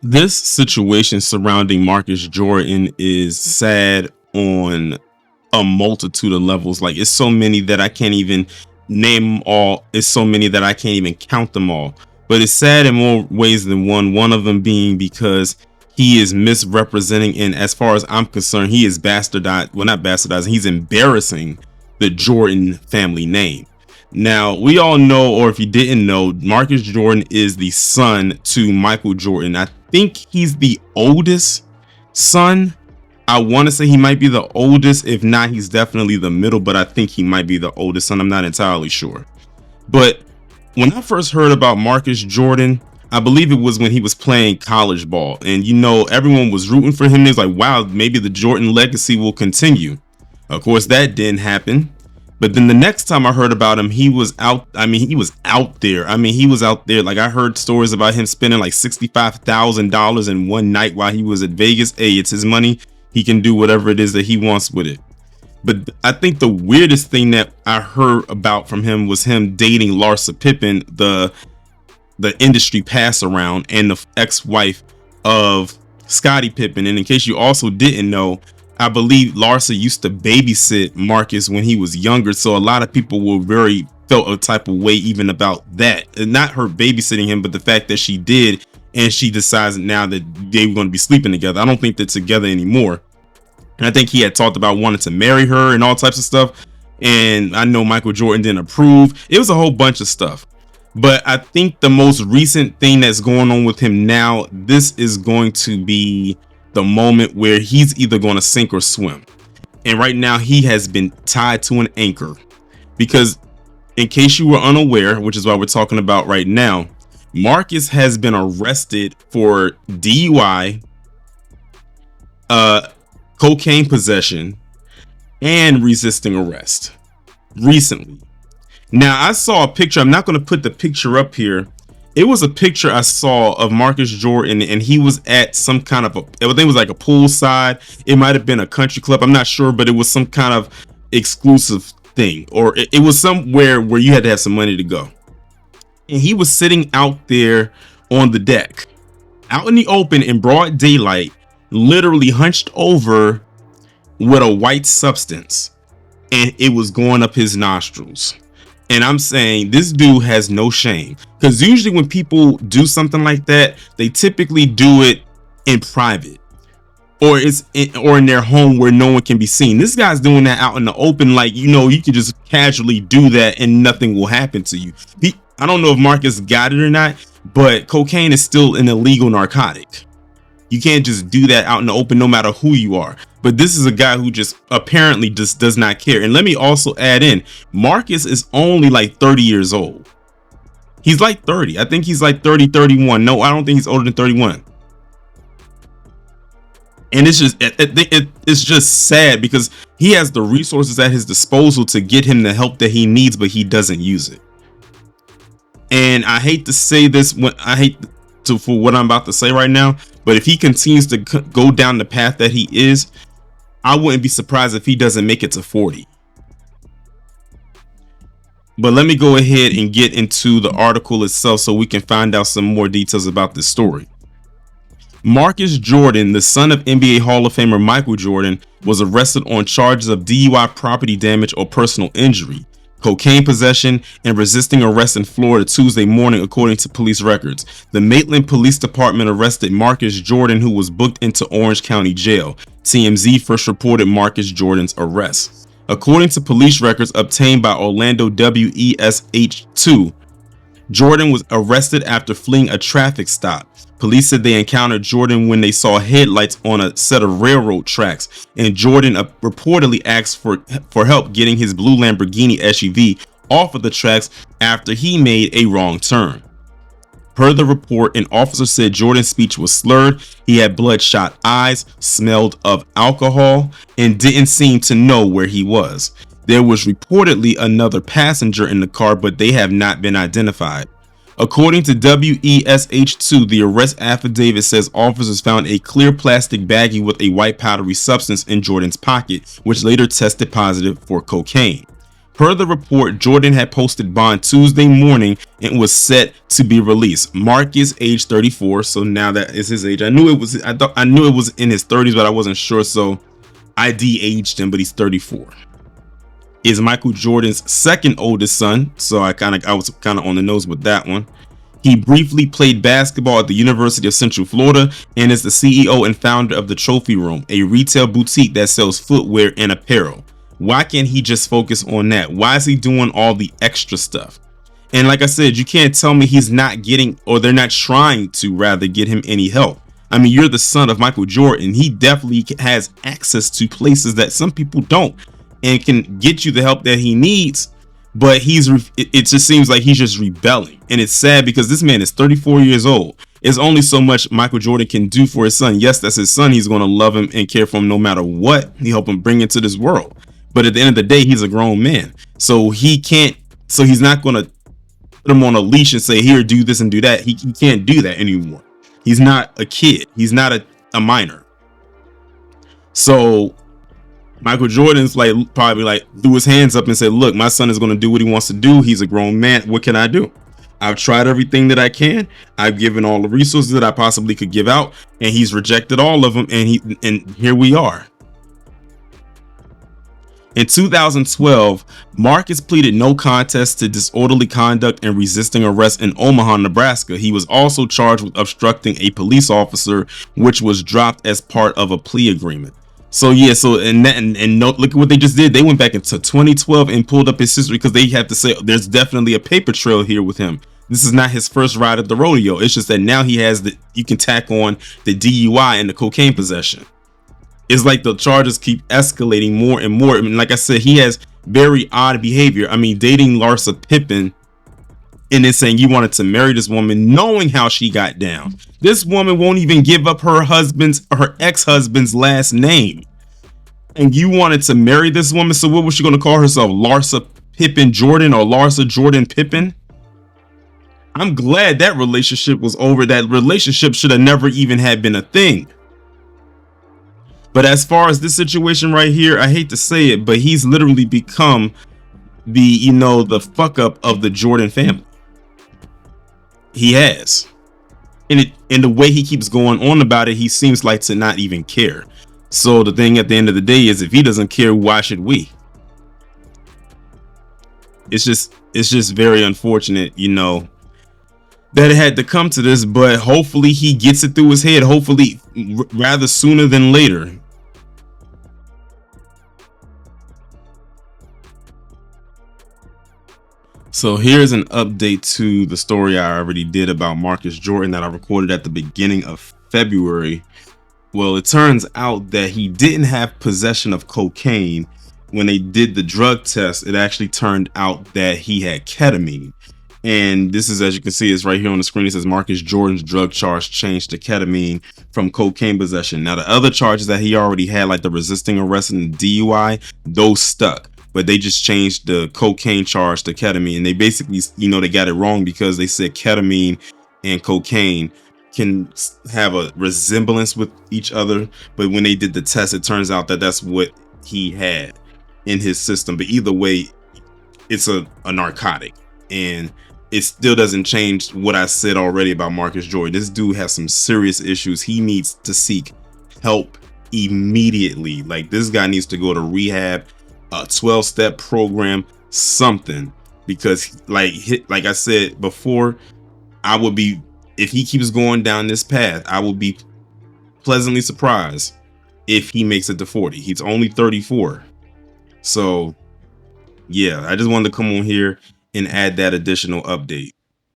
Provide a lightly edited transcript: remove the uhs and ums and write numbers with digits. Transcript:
This situation surrounding Marcus Jordan is sad on a multitude of levels. Like, it's so many that I can't even name them all. It's so many that I can't even count them all. But it's sad in more ways than one. One of them being because he is misrepresenting, and as far as I'm concerned, he is bastardized. Well, not bastardizing. He's embarrassing the Jordan family name. Now, we all know, or if you didn't know, Marcus Jordan is the son to Michael Jordan. I think he's the oldest son. I want to say he might be the oldest. If not, he's definitely the middle, but I think he might be the oldest son. I'm not entirely sure. But when I first heard about Marcus Jordan, I believe it was when he was playing college ball. And, you know, everyone was rooting for him. It was like, wow, maybe the Jordan legacy will continue. Of course, that didn't happen. But then the next time I heard about him, he was out. He was out there. He was out there. Like, I heard stories about him spending like $65,000 in one night while he was at Vegas. Hey, it's his money. He can do whatever it is that he wants with it. But I think the weirdest thing that I heard about from him was him dating Larsa Pippen, the industry pass around, and the ex-wife of Scottie Pippen. And in case you also didn't know, I believe Larsa used to babysit Marcus when he was younger, so a lot of people felt a type of way even about that. And not her babysitting him, but the fact that she did, and she decides now that they were going to be sleeping together. I don't think they're together anymore. And I think he had talked about wanting to marry her and all types of stuff. And I know Michael Jordan didn't approve. It was a whole bunch of stuff. But I think the most recent thing that's going on with him now, this is going to be the moment where he's either going to sink or swim. And right now he has been tied to an anchor, because in case you were unaware, which is why we're talking about right now, Marcus has been arrested for DUI, cocaine possession, and resisting arrest recently. Now, I saw a picture. I'm not going to put the picture up here. It was a picture I saw of Marcus Jordan, and he was at some kind of I think it was like a poolside. It might have been a country club. I'm not sure, but it was some kind of exclusive thing, or it was somewhere where you had to have some money to go. And he was sitting out there on the deck, out in the open in broad daylight, literally hunched over with a white substance, and it was going up his nostrils. And I'm saying this dude has no shame, because usually when people do something like that, they typically do it in private, or in their home where no one can be seen. This guy's doing that out in the open, like, you know, you could just casually do that and nothing will happen to you. I don't know if Marcus got it or not, but cocaine is still an illegal narcotic. You can't just do that out in the open, no matter who you are. But this is a guy who just apparently just does not care. And let me also add in, Marcus is only like 30 years old. He's like 30. I think he's like 30, 31. No, I don't think he's older than 31. And it's just sad, because he has the resources at his disposal to get him the help that he needs, but he doesn't use it. And I hate to say this, for what I'm about to say right now, but if he continues to go down the path that he is, I wouldn't be surprised if he doesn't make it to 40. But let me go ahead and get into the article itself so we can find out some more details about this story. Marcus Jordan, the son of NBA Hall of Famer Michael Jordan, was arrested on charges of DUI, property damage, or personal injury, cocaine possession, and resisting arrest in Florida Tuesday morning, according to police records. The Maitland Police Department arrested Marcus Jordan, who was booked into Orange County Jail. TMZ first reported Marcus Jordan's arrest. According to police records obtained by Orlando WESH2, Jordan was arrested after fleeing a traffic stop. Police said they encountered Jordan when they saw headlights on a set of railroad tracks, and Jordan reportedly asked for help getting his blue Lamborghini SUV off of the tracks after he made a wrong turn. Per the report, an officer said Jordan's speech was slurred, he had bloodshot eyes, smelled of alcohol, and didn't seem to know where he was. There was reportedly another passenger in the car, but they have not been identified. According to WESH2, the arrest affidavit says officers found a clear plastic baggie with a white powdery substance in Jordan's pocket, which later tested positive for cocaine. Per the report, Jordan had posted bond Tuesday morning and was set to be released. Marcus, age 34, so now that is his age. I knew it was in his 30s, but I wasn't sure, so I de-aged him, but he's 34. Is Michael Jordan's second oldest son, so I was kind of on the nose with that one. He briefly played basketball at the University of Central Florida and is the CEO and founder of the Trophy Room, a retail boutique that sells footwear and apparel. Why can't he just focus on that? Why is he doing all the extra stuff? And like I said, you can't tell me he's not getting, or they're not trying to rather get him any help. I mean, you're the son of Michael Jordan. He definitely has access to places that some people don't, and can get you the help that he needs. But it just seems like he's just rebelling, and it's sad because this man is 34 years old. There's only so much Michael Jordan can do for his son. Yes, that's his son. He's going to love him and care for him no matter what he help him bring into this world. But at the end of the day, he's a grown man, so he's not going to put him on a leash and say, here, do this and do that. He can't do that anymore. He's not a kid. He's not a minor. So Michael Jordan's probably threw his hands up and said, look, my son is going to do what he wants to do. He's a grown man. What can I do? I've tried everything that I can. I've given all the resources that I possibly could give out, and he's rejected all of them. And here we are. In 2012, Marcus pleaded no contest to disorderly conduct and resisting arrest in Omaha, Nebraska. He was also charged with obstructing a police officer, which was dropped as part of a plea agreement. So yeah, look at what they just did. They went back into 2012 and pulled up his history, because they have to say there's definitely a paper trail here with him. This is not his first ride at the rodeo. It's just that now he has you can tack on the DUI and the cocaine possession. It's like the charges keep escalating more and more. I mean, like I said, he has very odd behavior. I mean, dating Larsa Pippen and then saying you wanted to marry this woman, knowing how she got down. This woman won't even give up her ex-husband's last name. And you wanted to marry this woman. So what was she going to call herself? Larsa Pippen Jordan, or Larsa Jordan Pippen? I'm glad that relationship was over. That relationship should have never even had been a thing. But as far as this situation right here, I hate to say it, but he's literally become the fuck up of the Jordan family. He has. And the way he keeps going on about it, he seems like to not even care. So the thing at the end of the day is, if he doesn't care, why should we? It's just very unfortunate, that it had to come to this, but hopefully he gets it through his head, hopefully rather sooner than later. So here's an update to the story I already did about Marcus Jordan that I recorded at the beginning of February. Well, it turns out that he didn't have possession of cocaine. When they did the drug test, it actually turned out that he had ketamine. And this is, as you can see, it's right here on the screen. It says Marcus Jordan's drug charge changed to ketamine from cocaine possession. Now, the other charges that he already had, like the resisting arrest and the DUI, those stuck. But they just changed the cocaine charge to ketamine. And they basically, they got it wrong, because they said ketamine and cocaine can have a resemblance with each other. But when they did the test, it turns out that that's what he had in his system. But either way, it's a narcotic. And it still doesn't change what I said already about Marcus Jordan. This dude has some serious issues. He needs to seek help immediately. Like, this guy needs to go to rehab, a 12-step program, something, because like I said before, if he keeps going down this path, I will be pleasantly surprised if he makes it to 40. He's only 34. So yeah, I just wanted to come on here and add that additional update.